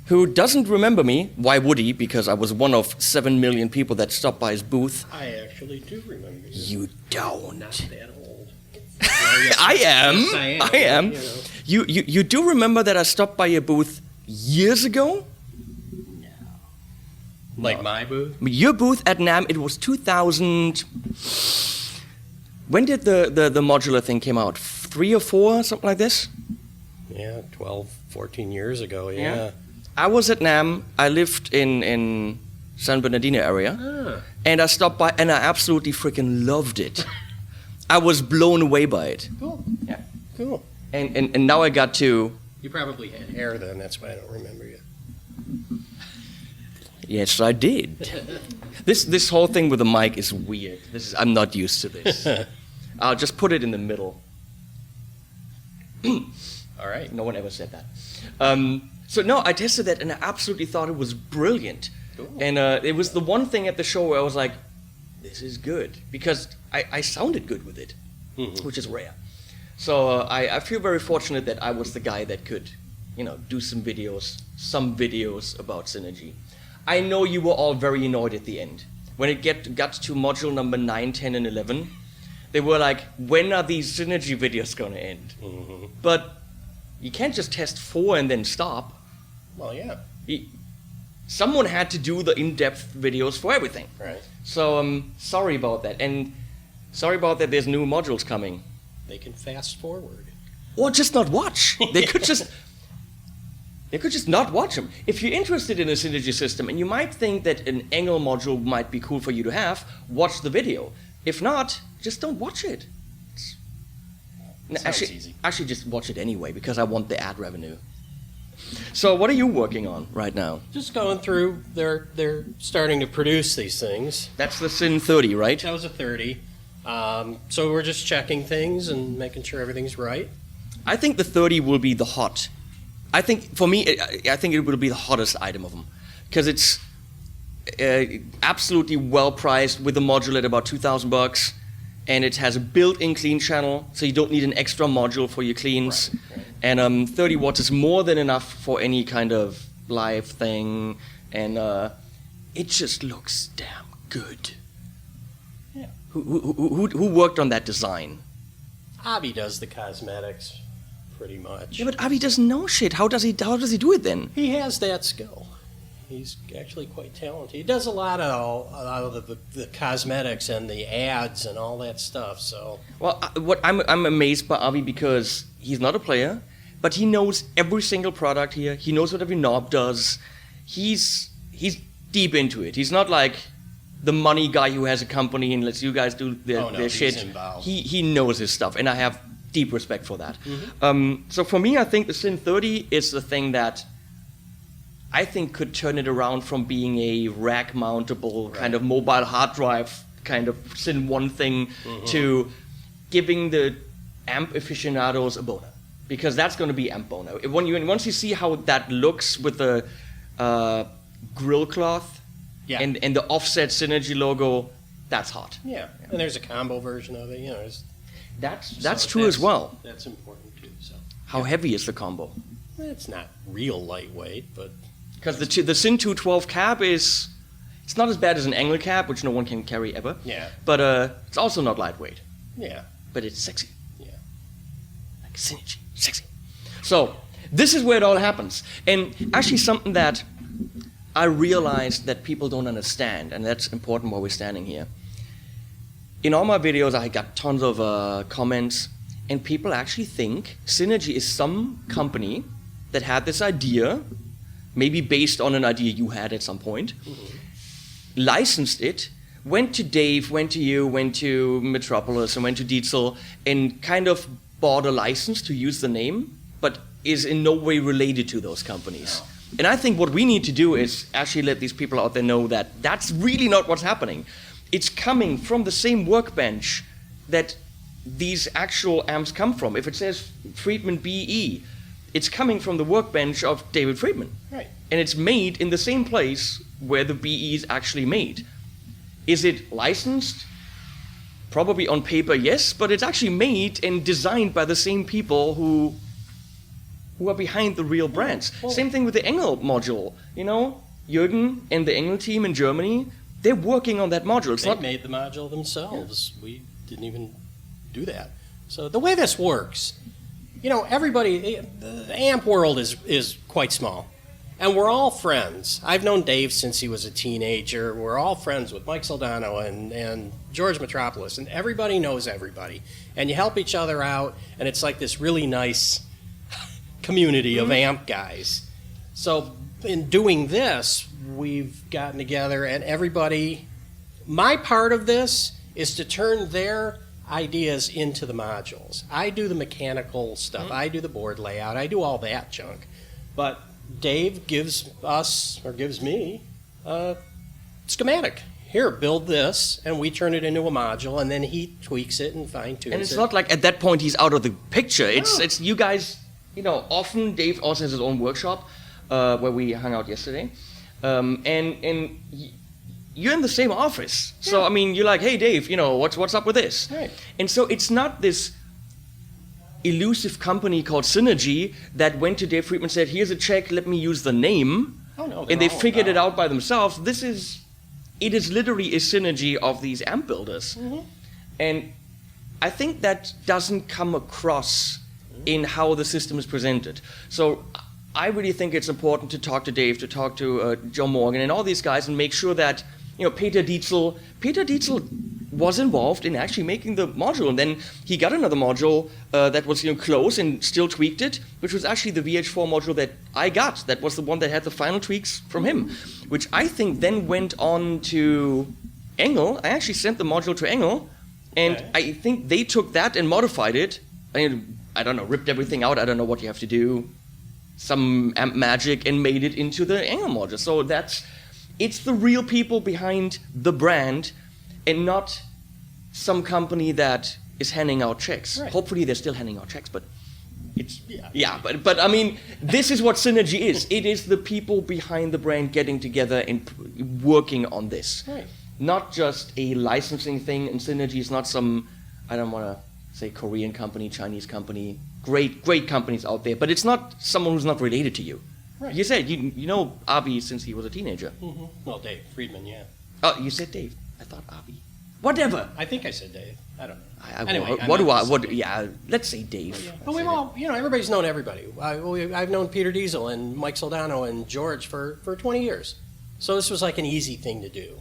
who doesn't remember me. Why would he? Because I was one of 7 million people that stopped by his booth. I actually do remember you. You don't. Not that old. I am. Yes, I am. You know. You do remember that I stopped by your booth years ago? No. Like my booth? Your booth at NAMM, it was 2000. When did the modular thing came out? 3 or 4, something like this? Yeah, 12, 14 years ago, yeah. I was at NAMM. I lived in San Bernardino area. Ah. And I stopped by and I absolutely freaking loved it. I was blown away by it. Cool. Yeah. Cool. And now I got to... You probably had hair then, that's why I don't remember you. Yes, I did. This whole thing with the mic is weird. I'm not used to this. I'll just put it in the middle. All right. No one ever said that. So no, I tested that and I absolutely thought it was brilliant. Cool. And it was the one thing at the show where I was like, this is good. Because I sounded good with it, which is rare. So I feel very fortunate that I was the guy that could, do some videos about Synergy. I know you were all very annoyed at the end. When it got to module number 9, 10, and 11, they were like, when are these Synergy videos going to end? Mm-hmm. But you can't just test 4 and then stop. Well, yeah. Someone had to do the in-depth videos for everything. Right. So sorry about that. And sorry about that there's new modules coming. They can fast forward. Or just not watch. They could just not watch them. If you're interested in a Synergy system and you might think that an Engel module might be cool for you to have, watch the video. If not, just don't watch it. Sounds easy. Actually, just watch it anyway because I want the ad revenue. So what are you working on right now? Just going through, they're starting to produce these things. That's the Syn 30, right? That was a 30. So we're just checking things and making sure everything's right. I think the 30 will be the hot. I think, for me, I think it will be the hottest item of them. Because it's absolutely well priced with the module at about $2,000. And it has a built-in clean channel, so you don't need an extra module for your cleans. Right. And 30 watts is more than enough for any kind of live thing. And it just looks damn good. Yeah. Who worked on that design? Avi does the cosmetics, pretty much. Yeah, but Avi doesn't know shit. How does he do it then? He has that skill. He's actually quite talented. He does a lot of the cosmetics and the ads and all that stuff. So, well, I'm amazed by Avi because he's not a player, but he knows every single product here. He knows what every knob does. He's deep into it. He's not like the money guy who has a company and lets you guys do their shit. He knows his stuff, and I have deep respect for that. Mm-hmm. So for me, I think the Syn 30 is the thing that I think could turn it around from being a rack-mountable kind of mobile hard drive kind of Syn 1 thing to giving the amp aficionados a boner. Because that's going to be amp boner. Once you see how that looks with the grill cloth and the offset Synergy logo, that's hot. Yeah, and there's a combo version of it. That's true as well. That's important too. So how heavy is the combo? It's not real lightweight, but because the Syn 212 cab it's not as bad as an Engel cab, which no one can carry ever. Yeah. But it's also not lightweight. Yeah. But it's sexy. Yeah. Like Synergy, sexy. So this is where it all happens, and actually something that I realized that people don't understand, and that's important while we're standing here. In all my videos, I got tons of comments, and people actually think Synergy is some company that had this idea, maybe based on an idea you had at some point, licensed it, went to Dave, went to you, went to Metropolis, and went to Dietzel, and kind of bought a license to use the name, but is in no way related to those companies. No. And I think what we need to do is actually let these people out there know that that's really not what's happening. It's coming from the same workbench that these actual amps come from. If it says Friedman BE, it's coming from the workbench of David Friedman. Right. And it's made in the same place where the BE is actually made. Is it licensed? Probably on paper, yes, but it's actually made and designed by the same people who who are behind the real brands. Same thing with the Engel module. You know, Jürgen and the Engel team in Germany, they're working on that module. It's They not made the module themselves. We didn't even do that. So the way this works, you know, everybody, the amp world is quite small. And we're all friends. I've known Dave since he was a teenager. We're all friends with Mike Soldano and George Metropolis, and everybody knows everybody. And you help each other out, and it's like this really nice community of amp guys. So in doing this, we've gotten together, and everybody, my part of this is to turn their ideas into the modules. I do the mechanical stuff. I do the board layout. I do all that junk. But Dave gives us, or gives me, a schematic. Here, build this, and we turn it into a module, and then he tweaks it and fine-tunes it. And it's not like at that point he's out of the picture. It's you guys, you know, often Dave also has his own workshop where we hung out yesterday. And you're in the same office. So, I mean, you're like, hey, Dave, you know, what's up with this? Right. And so it's not this elusive company called Synergy that went to Dave Friedman and said, here's a check, let me use the name. Oh, no, and they figured it out by themselves. It is literally a synergy of these amp builders. And I think that doesn't come across in how the system is presented. So I really think it's important to talk to Dave, to talk to Joe Morgan and all these guys and make sure that, you know, Peter Dietzel was involved in actually making the module, and then he got another module that was, you know, close and still tweaked it, which was actually the VH4 module that I got. That was the one that had the final tweaks from him, which I think then went on to Engel. I actually sent the module to Engel, and I think they took that and modified it. I don't know, ripped everything out. I don't know what you have to do, some amp magic, and made it into the Engel module. So it's the real people behind the brand, and not some company that is handing out checks. Right. Hopefully they're still handing out checks, but it's but I mean, this is what Synergy is. It is the people behind the brand getting together and working on this. Right. Not just a licensing thing, and Synergy is not some, I don't want to say Korean company, Chinese company, great companies out there, but it's not someone who's not related to you. Right. You said you know Avi since he was a teenager. Well, Dave Friedman, yeah. Oh, you said Dave. I thought Avi. Whatever. I think I said Dave. I don't know. Anyway, let's say Dave. Yeah. But we've all, you know, everybody's known everybody. I've known Peter Diesel and Mike Soldano and George for 20 years. So this was like an easy thing to do.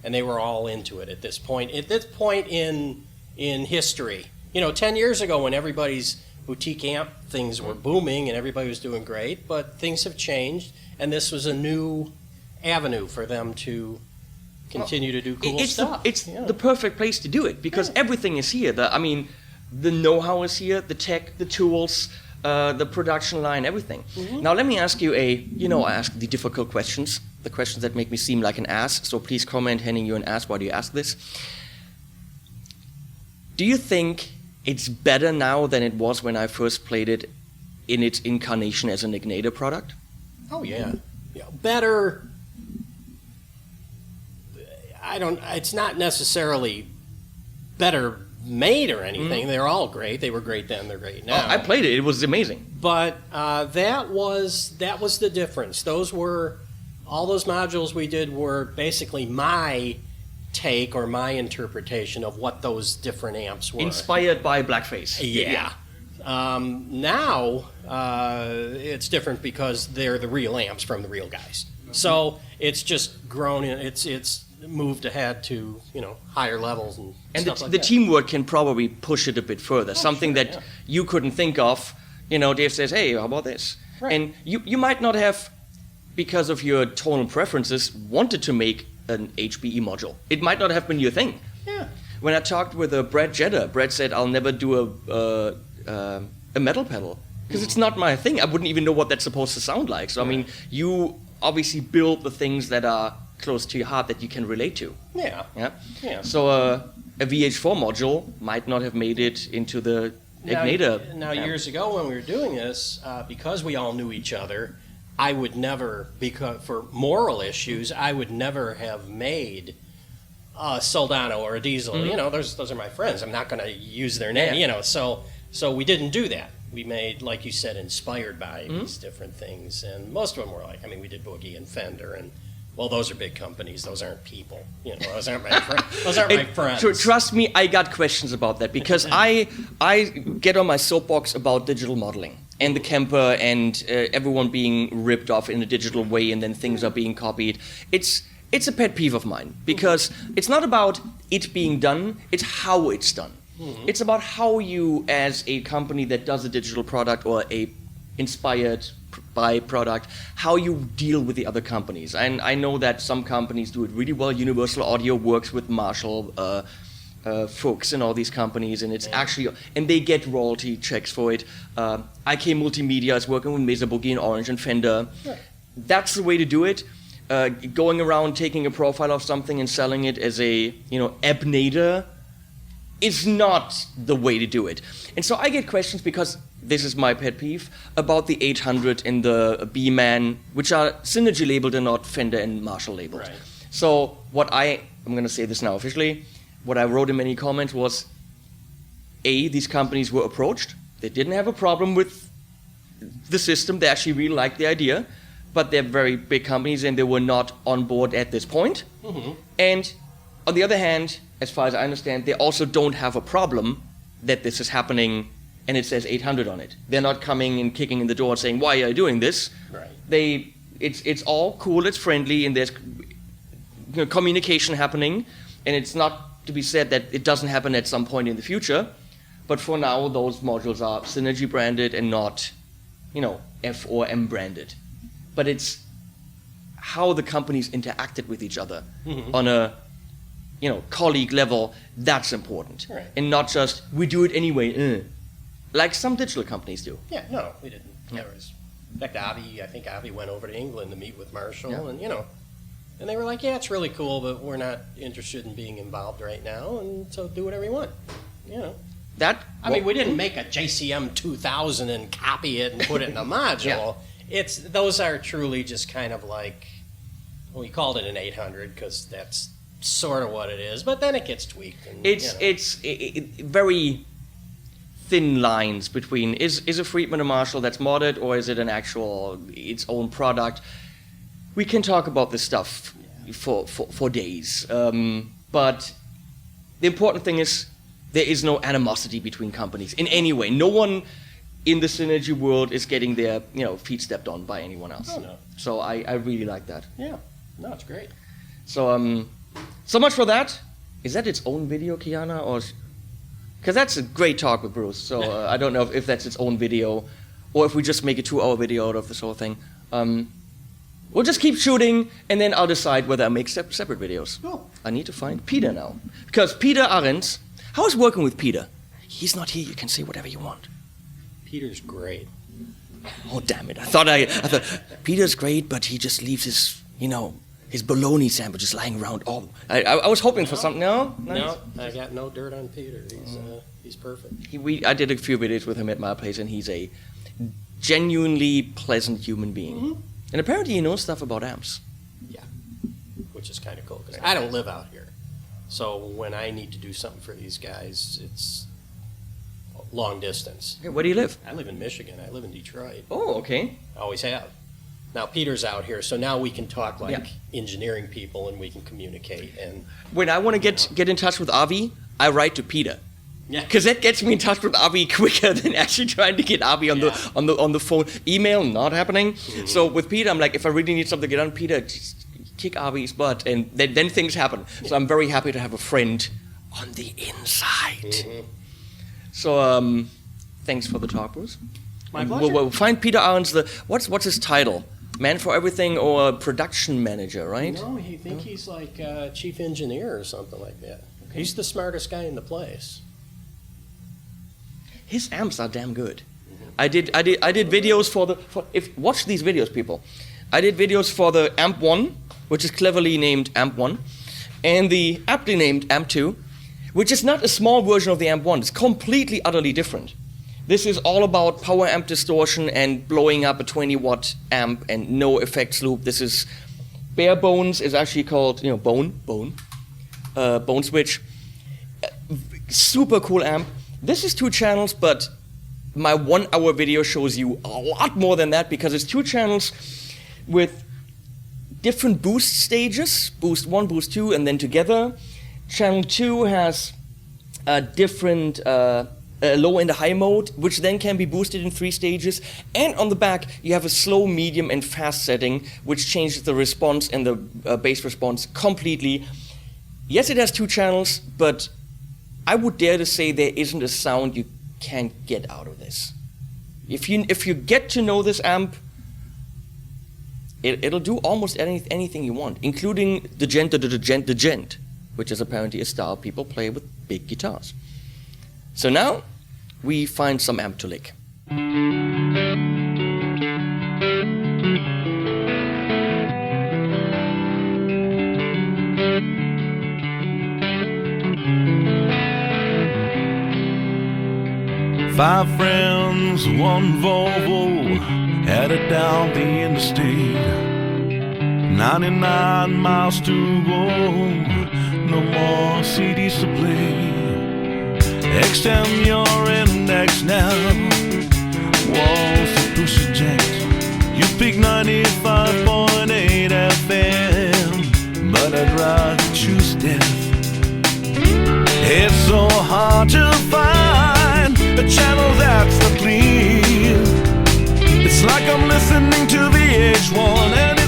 And they were all into it at this point. At this point in history, you know, 10 years ago when everybody's boutique amp things were booming and everybody was doing great, but things have changed, and this was a new avenue for them to continue to do cool stuff. It's the perfect place to do it because everything is here. The know-how is here, the tech, the tools, the production line, everything. Now let me ask you I ask the difficult questions, the questions that make me seem like an ass, so please comment, Henning, you're an ass, why do you ask this? Do you think it's better now than it was when I first played it in its incarnation as an Egnater product? Oh, yeah. Better. It's not necessarily better made or anything. They're all great. They were great then, they're great now. I played it. It was amazing. But that was the difference. All those modules we did were basically my take or my interpretation of what those different amps were. Inspired by Blackface. Yeah. Now it's different because they're the real amps from the real guys. So it's just grown. It's moved ahead to higher levels and stuff like the that. teamwork can probably push it a bit further. Something that you couldn't think of. Dave says, "Hey, how about this?" Right. And you might not have, because of your tonal preferences, wanted to make an HBE module. It might not have been your thing. Yeah. When I talked with Brad Jedder, Brad said, "I'll never do a metal pedal because it's not my thing. I wouldn't even know what that's supposed to sound like." So I mean, you obviously build the things that are close to your heart that you can relate to. Yeah. So a VH4 module might not have made it into the Egnater. Now, years ago when we were doing this, because we all knew each other, I would never, because for moral issues, I would never have made a Soldano or a Diesel. Mm-hmm. Those are my friends. I'm not going to use their name. So we didn't do that. we made, like you said, inspired by these different things. And most of them were like, I mean, we did Boogie and Fender, and well, those are big companies. Those aren't people. You know, those aren't my friends. Those aren't my friends. Trust me, I got questions about that because I get on my soapbox about digital modeling and the Kemper and everyone being ripped off in a digital way and then things are being copied. It's a pet peeve of mine because it's not about it being done, it's how it's done. It's about how you, as a company that does a digital product or a inspired by product, how you deal with the other companies. And I know that some companies do it really well. Universal Audio works with Marshall, Fuchs, and all these companies, and it's actually, and they get royalty checks for it. IK Multimedia is working with Mesa Boogie and Orange and Fender. Yeah. That's the way to do it. Going around taking a profile of something and selling it as a, Egnater is not the way to do it. And so I get questions because this is my pet peeve about the 800 and the B-Man, which are Synergy labeled and not Fender and Marshall labeled. Right. So I'm going to say this now officially, what I wrote in many comments was, these companies were approached. They didn't have a problem with the system. They actually really liked the idea, but they're very big companies and they were not on board at this point. And on the other hand, as far as I understand, they also don't have a problem that this is happening and it says 800 on it. They're not coming and kicking in the door and saying, why are you doing this? Right. It's all cool, it's friendly, and there's communication happening, and it's not to be said that it doesn't happen at some point in the future, but for now, those modules are Synergy branded and not, F or M branded. But it's how the companies interacted with each other on a colleague level, that's important. Right. And not just, we do it anyway, like some digital companies do. Yeah, no, we didn't. Yeah. In fact, I think Avi went over to England to meet with Marshall, and and they were like, yeah, it's really cool, but we're not interested in being involved right now, and so do whatever you want. I mean, we didn't make a JCM 2000 and copy it and put it in a module. Those are truly just kind of like, we called it an 800 because that's sort of what it is, but then it gets tweaked. And, it's very thin lines between is a Friedman a Marshall that's modded or is it an actual its own product. We can talk about this stuff for days, but the important thing is there is no animosity between companies in any way. No one in the Synergy world is getting their feet stepped on by anyone else. Oh, no. So I really like that. Yeah, no, it's great. So much for that. Is that its own video, Kiana, or because that's a great talk with Bruce? So I don't know if that's its own video, or if we just make a 2-hour video out of this whole thing. We'll just keep shooting, and then I'll decide whether I make separate videos. Cool. I need to find Peter now, because Peter Ahrens. How is working with Peter? He's not here. You can say whatever you want. Peter's great. Oh damn it! I thought Peter's great, but he just leaves his his bologna sandwiches lying around. Oh, I was hoping for something. No, I got no dirt on Peter. He's perfect. I did a few videos with him at my place, and he's a genuinely pleasant human being. And apparently he knows stuff about amps. Yeah, which is kind of cool, because I don't live out here. So when I need to do something for these guys, it's long distance. Okay, where do you live? I live in Michigan. I live in Detroit. Oh, okay. I always have. Now Peter's out here, so now we can talk like engineering people, and we can communicate. And when I want to get in touch with Avi, I write to Peter. Yeah, because that gets me in touch with Avi quicker than actually trying to get Avi on the phone. Email not happening. So with Peter, I'm like, if I really need something to get on, Peter, just kick Avi's butt, and then things happen. So I'm very happy to have a friend on the inside. So thanks for the talk, Bruce. My pleasure. We'll find Peter Ahrens. What's his title? Man for everything or production manager, right? No, he's like chief engineer or something like that. Okay. He's the smartest guy in the place. His amps are damn good. I did videos watch these videos, people. I did videos for the Amp 1, which is cleverly named Amp 1, and the aptly named Amp 2, which is not a small version of the Amp 1. It's completely, utterly different. This is all about power amp distortion and blowing up a 20-watt amp and no effects loop. This is bare bones. Is actually called bone switch. Super cool amp. This is 2 channels, but my 1 hour video shows you a lot more than that, because it's 2 channels with different boost stages, boost 1, boost 2, and then together. Channel 2 has a different low and a high mode, which then can be boosted in 3 stages. And on the back, you have a slow, medium, and fast setting, which changes the response and the bass response completely. Yes, it has 2 channels, but I would dare to say there isn't a sound you can't get out of this. If you get to know this amp, it'll do almost anything you want, including the gent, which is apparently a style people play with big guitars. So now we find some amp to lick. Five friends, 1 Volvo, headed down the interstate. 99 miles to go, no more CDs to play. Extend your index now, walls to push eject. You pick 95.8 FM, but I'd rather choose death. It's so hard to find a channel that's not clean. It's like I'm listening to VH1 and